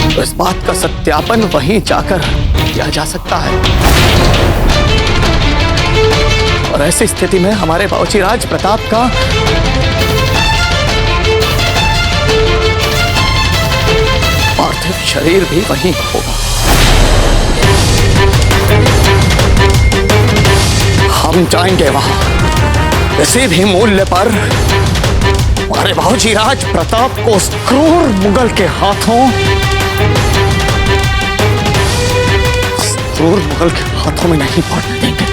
तो इस बात का सत्यापन वहीं जाकर किया जा सकता है। और ऐसी स्थिति में हमारे बाबूजी राज प्रताप का पार्थिव शरीर भी वहीं होगा। हम जाएंगे वहां, किसी भी मूल्य पर हमारे बाबूजी राज प्रताप को उस क्रूर मुगल के हाथों, क्रूर मुगल के हाथों में नहीं पड़ने देंगे।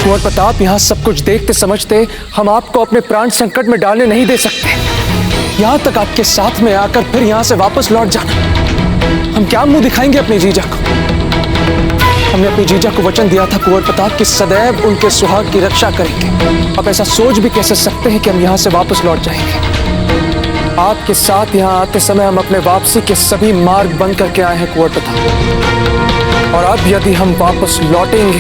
कुंवर प्रताप, यहाँ सब कुछ देखते समझते हम आपको अपने प्राण संकट में डालने नहीं दे सकते। यहाँ तक आपके साथ में आकर फिर यहाँ से वापस लौट जाना, हम क्या मुंह दिखाएंगे अपने जीजा को? हमने अपनी जीजा को वचन दिया था कुंवर प्रताप कि सदैव उनके सुहाग की रक्षा करेंगे। अब ऐसा सोच भी कैसे सकते हैं कि हम यहाँ से वापस लौट जाएंगे? आपके साथ यहाँ आते समय हम अपने वापसी के सभी मार्ग बंद करके आए हैं कुंवर प्रताप, और अब यदि हम वापस लौटेंगे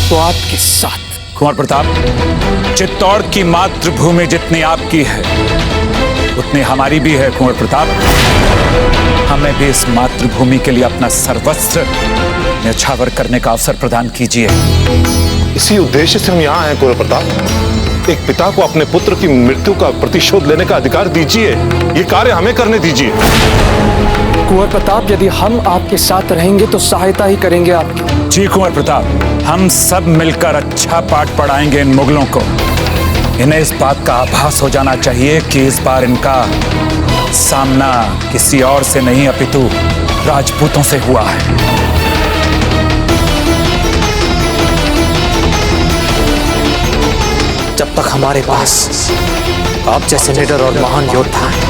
तो आपके साथ। कुंवर प्रताप, चित्तौड़ की मातृभूमि जितनी आपकी है उतनी हमारी भी है कुंवर प्रताप। हमें भी इस मातृभूमि के लिए अपना सर्वस्व न्यौछावर करने का अवसर प्रदान कीजिए। इसी उद्देश्य से हम यहाँ हैं कुंवर प्रताप। एक पिता को अपने पुत्र की मृत्यु का प्रतिशोध लेने का अधिकार दीजिए, ये कार्य हमें करने दीजिए। कुंवर प्रताप, यदि हम आपके साथ रहेंगे तो सहायता ही करेंगे आपकी। जी कुंवर प्रताप, हम सब मिलकर अच्छा पाठ पढ़ाएंगे इन मुगलों को। इन्हें इस बात का आभास हो जाना चाहिए कि इस बार इनका सामना किसी और से नहीं अपितु राजपूतों से हुआ है। जब तक हमारे पास आप जैसे निडर और महान योद्धा हैं,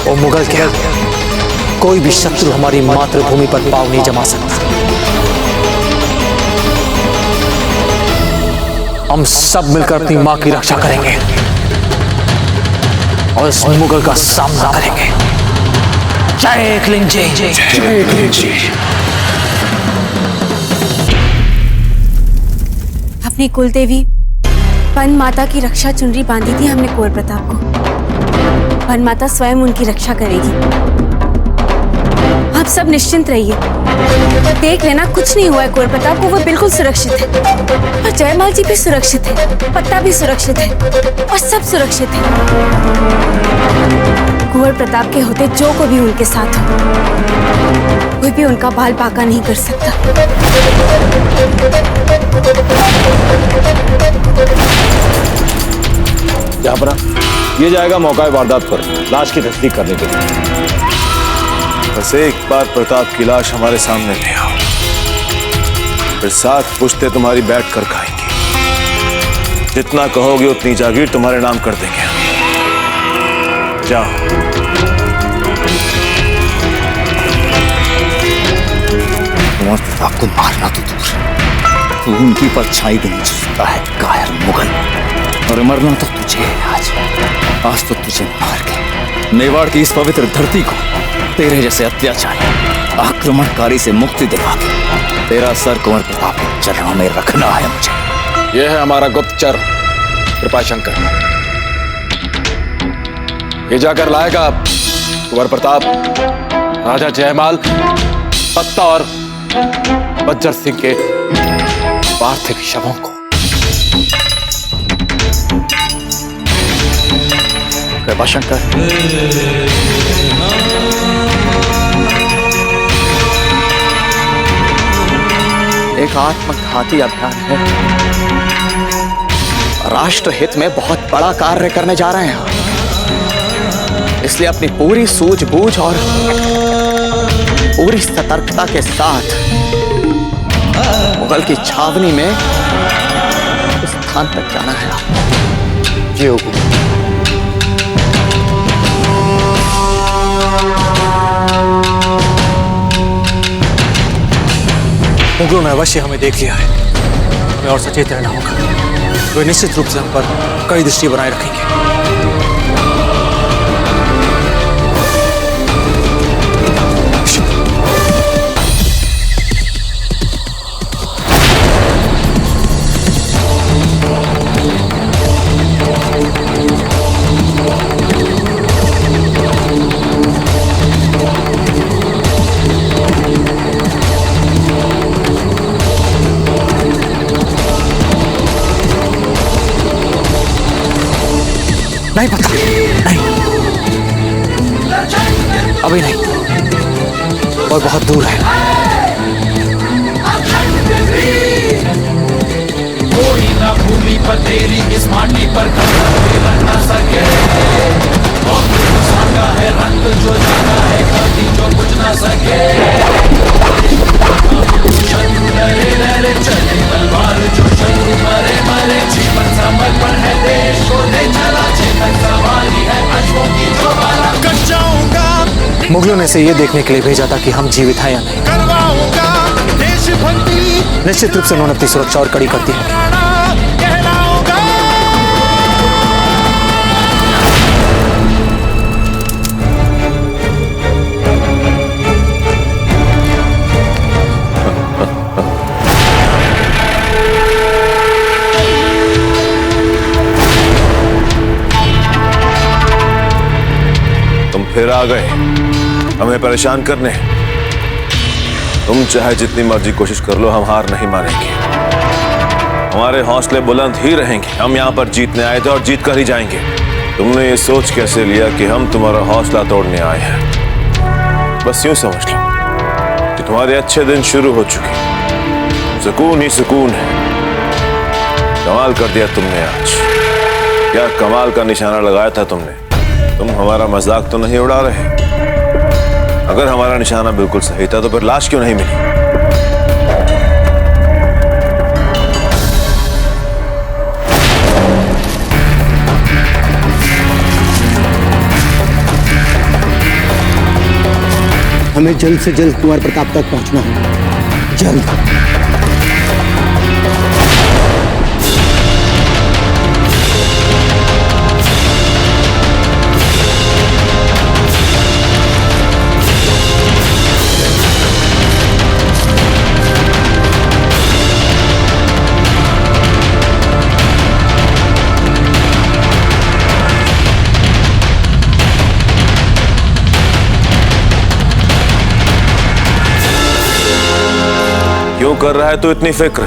वो मुगल क्या, कोई भी शत्रु हमारी मातृभूमि पर पांव नहीं जमा सकता। हम सब मिलकर अपनी मां की रक्षा करेंगे और इस मुगल का सामना करेंगे। जय एकलिंग जी, जय एकलिंग जी। अपनी कुलदेवी वन माता की रक्षा चुनरी बांधी थी हमने कुंवर प्रताप को। वन माता स्वयं उनकी रक्षा करेगी। आप सब निश्चिंत रहिए, देख लेना कुछ नहीं हुआ है कुंवर प्रताप को, वो बिल्कुल सुरक्षित है। और जयमाल जी भी सुरक्षित है, पत्ता भी सुरक्षित है, और सब सुरक्षित है। कुंवर प्रताप के होते जो को भी उनके साथ हो, कोई भी उनका बाल बांका नहीं कर सकता। जाबरा, ये जाएगा मौका वारदात पर लाश की तस्दीक करने के लिए। बस एक बार प्रताप की लाश हमारे सामने ले आओ, फिर 7 पुश्ते तुम्हारी बैठ कर खाएंगी। जितना कहोगे उतनी जागीर तुम्हारे नाम कर देंगे। जाओ। कुंवर प्रताप को मारना तो दूर, तू उनकी परछाई भी नहीं सकता है, कायर मुगल। और मरना तो तुझे है आज तो तुझे मार के मेवाड़ की इस पवित्र धरती को तेरे जैसे अत्याचारी आक्रमणकारी से मुक्ति दिला के तेरा सर कुंवर प्रताप के चरणों में रखना है मुझे। यह है हमारा गुप्तचर कृपाशंकर, ये जाकर लाएगा कुंवर प्रताप राजा जयमाल, पत्ता और बज्जर सिंह के पार्थिव शवों को। कृपाशंकर, एक आत्मघाती अभियान है, राष्ट्र हित में बहुत बड़ा कार्य करने जा रहे हैं। इसलिए अपनी पूरी सूझबूझ और पूरी सतर्कता के साथ मुगल की छावनी में उस स्थान तक जाना है। जी हुकुम। मुगलों ने अवश्य हमें देख लिया है, हमें और सचेत रहना होगा। वे निश्चित रूप से हम पर कड़ी दृष्टि बनाए रखेंगे। नहीं पता, नहीं, अभी नहीं, और बहुत दूर है। कोई ना भूमि पर तेरी इस माटी पर कभी रह ना सके। और सागा है रंग जो जाना है कभी जो कुछ ना सके। लहरे चले तलवार जो शत्रु मरे मरे। जीवन समर्पण है देश को ले चला। चेतन सवारी है अश्वों की जो बाला। कट जाऊंगा मुगलों ने इसे ये देखने के लिए भेजा था कि हम जीवित हैं या नहीं। निश्चित रूप से उन्होंने अपनी सुरक्षा और कड़ी कर दी है। तुम फिर आ गए हमें परेशान करने। तुम चाहे जितनी मर्जी कोशिश कर लो, हम हार नहीं मानेंगे। हमारे हौसले बुलंद ही रहेंगे। हम यहाँ पर जीतने आए थे और जीत कर ही जाएंगे। तुमने ये सोच कैसे लिया कि हम तुम्हारा हौसला तोड़ने आए हैं? बस यूं समझ लो कि तुम्हारे अच्छे दिन शुरू हो चुके, सुकून ही सुकून है। कमाल कर दिया तुमने आज। क्या कमाल का निशाना लगाया था तुमने। तुम हमारा मजाक तो नहीं उड़ा रहे? अगर हमारा निशाना बिल्कुल सही था तो फिर लाश क्यों नहीं मिली? हमें जल्द से जल्द कुंवर प्रताप तक पहुंचना है। जल्द। क्यों कर रहा है तो इतनी फिक्र?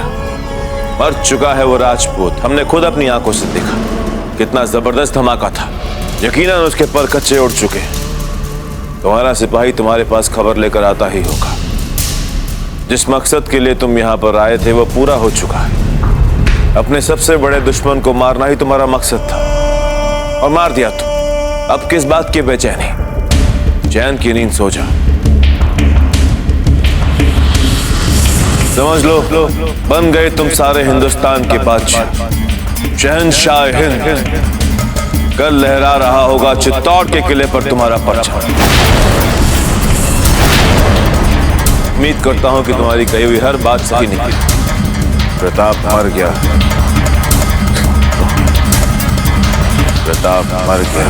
मर चुका है वो राजपूत। हमने खुद अपनी आंखों से देखा। कितना जबरदस्त धमाका था। यकीनन उसके पर कच्चे उड़ चुके। तुम्हारा सिपाही तुम्हारे पास खबर लेकर आता ही होगा। जिस मकसद के लिए तुम यहाँ पर आए थे वो पूरा हो चुका है। अपने सबसे बड़े दुश्मन को मारना ही तुम्हारा मकसद था और मार दिया तुम। अब किस बात की बेचैनी? चैन की नींद सो जा। समझ लो, बन गए तुम सारे हिंदुस्तान के बादशाह, शहंशाह हिंद। कल लहरा रहा होगा चित्तौड़ के किले पर तुम्हारा परचम। उम्मीद करता हूं कि तुम्हारी कही हुई हर बात सही निकली। प्रताप मर गया। प्रताप मर गया।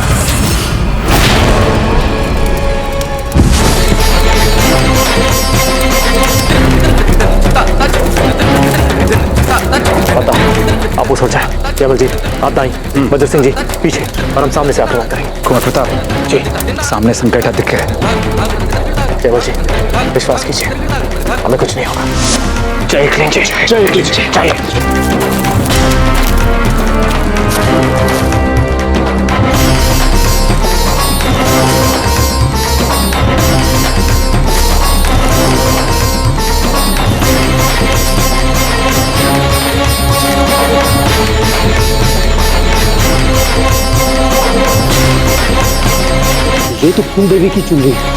आप उस हो जाए। केवल जी आप दाई, बद्र सिंह जी पीछे, और हम सामने से आक्रमण करेंगे। कुंवर प्रताप जी सामने संकट दिखे। केवल जी विश्वास कीजिए, हमें कुछ नहीं होगा। जय हिंद जी, जय हिंद जी, जय हिंद। ये तो फूल देवी की चुनरी है।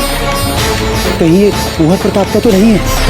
कहीं ये कुंवर प्रताप का तो नहीं है?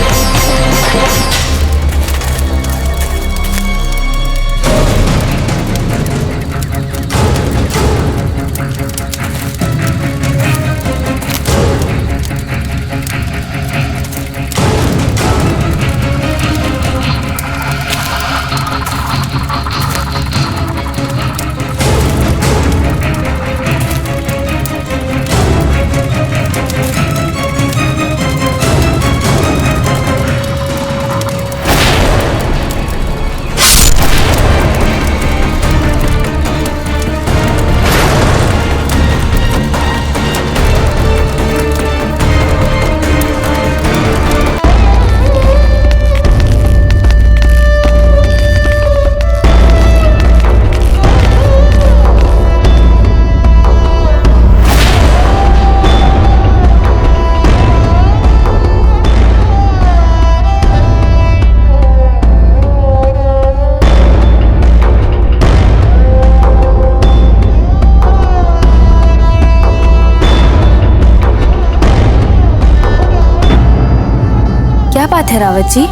क्या बात है रावत जी?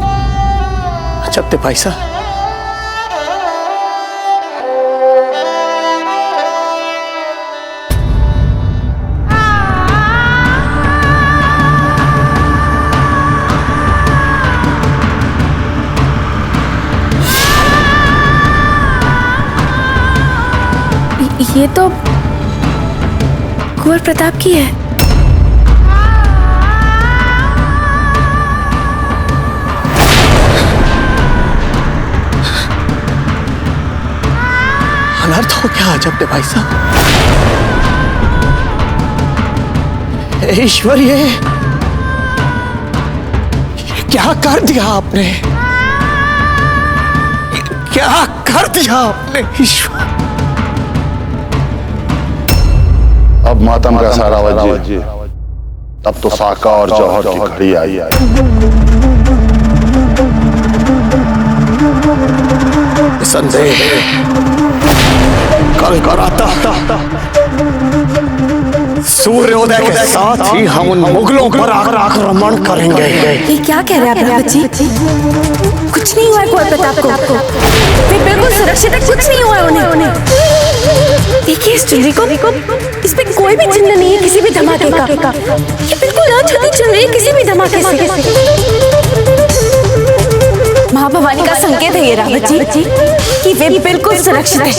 जब ते भाई साहब, ये तो कुंवर प्रताप की है। अनर्थ हो क्या अजब भाई साहब। ईश्वर ये क्या कर दिया आपने, क्या कर दिया आपने ईश्वर। अब मातम का सारा वजह, तब तो साका और जौहर की घड़ी आई। संदेह कल कराता सूर्योदय के साथ ही हम उन मुगलों पर आक्रमण करेंगे। ये क्या कह रहे हैं आप जी? कुछ नहीं हुआ है कुंवर प्रताप को, वे बिल्कुल सुरक्षित है, कुछ नहीं हुआ उन्हें। देखिए इस चुनरी को, इस पे कोई भी चिन्ह नहीं है किसी भी धमाके का। ये बिल्कुल अछूती चुनरी है किसी भी धमाके से। माँ भवानी का संकेत है ये रावत जी कि वे बिल्कुल सुरक्षित है,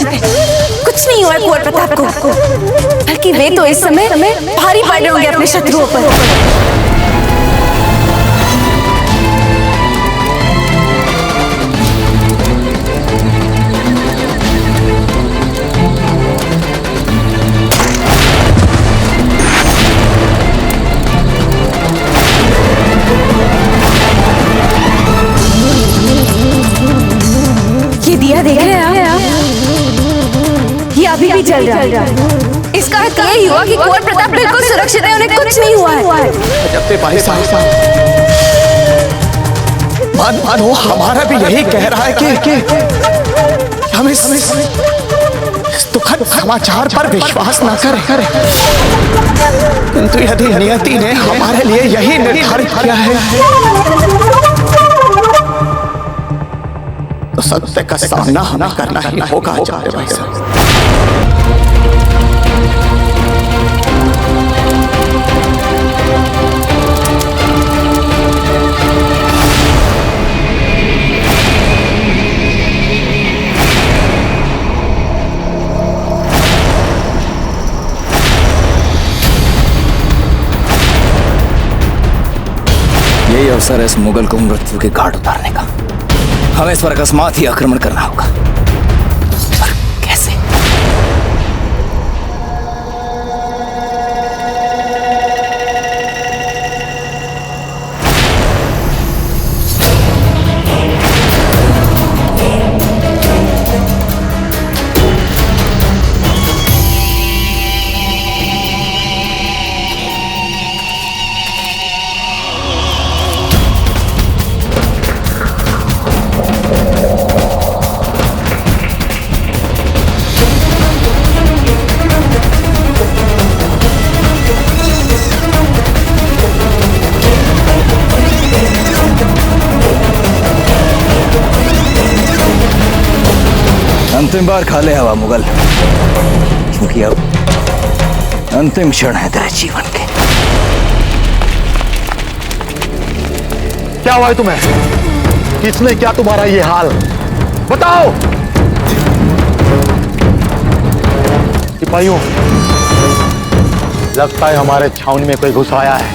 कुछ नहीं हुआ है कुंवर प्रताप को, बल्कि वे तो इस समय भारी पड़ रहे होंगे अपने शत्रुओं पर। दिया देख रहे हैं आप? ये अभी भी जल रहा है। इसका अर्थ यही हुआ कि कुंवर प्रताप बिल्कुल सुरक्षित है, उन्हें कुछ नहीं हुआ है। जब ते भाई साहब मान वो हमारा भी यही कह रहा है कि हम इस दुखद समाचार पर विश्वास न करें, किंतु यदि नियति ने हमारे लिए यही निर्धारित किया है तो सत्य का सामना हमें करना ही होगा आचार्य भाई साहब। यही अवसर है इस मुगल को मृत्यु के घाट उतारने का। हमें इस पर अकस्मात ही आक्रमण करना होगा। पर कैसे? अंतिम बार खा ले हवा मुगल, क्योंकि अब अंतिम क्षण है तेरे जीवन के। क्या हुआ है तुम्हें? किसने क्या तुम्हारा ये हाल? बताओ। सिपाहियों, लगता है हमारे छावनी में कोई घुस आया है,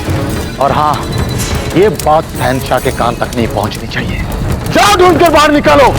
और हाँ, ये बात शहंशाह के कान तक नहीं पहुंचनी चाहिए। जाओ ढूंढ कर बाहर निकालो।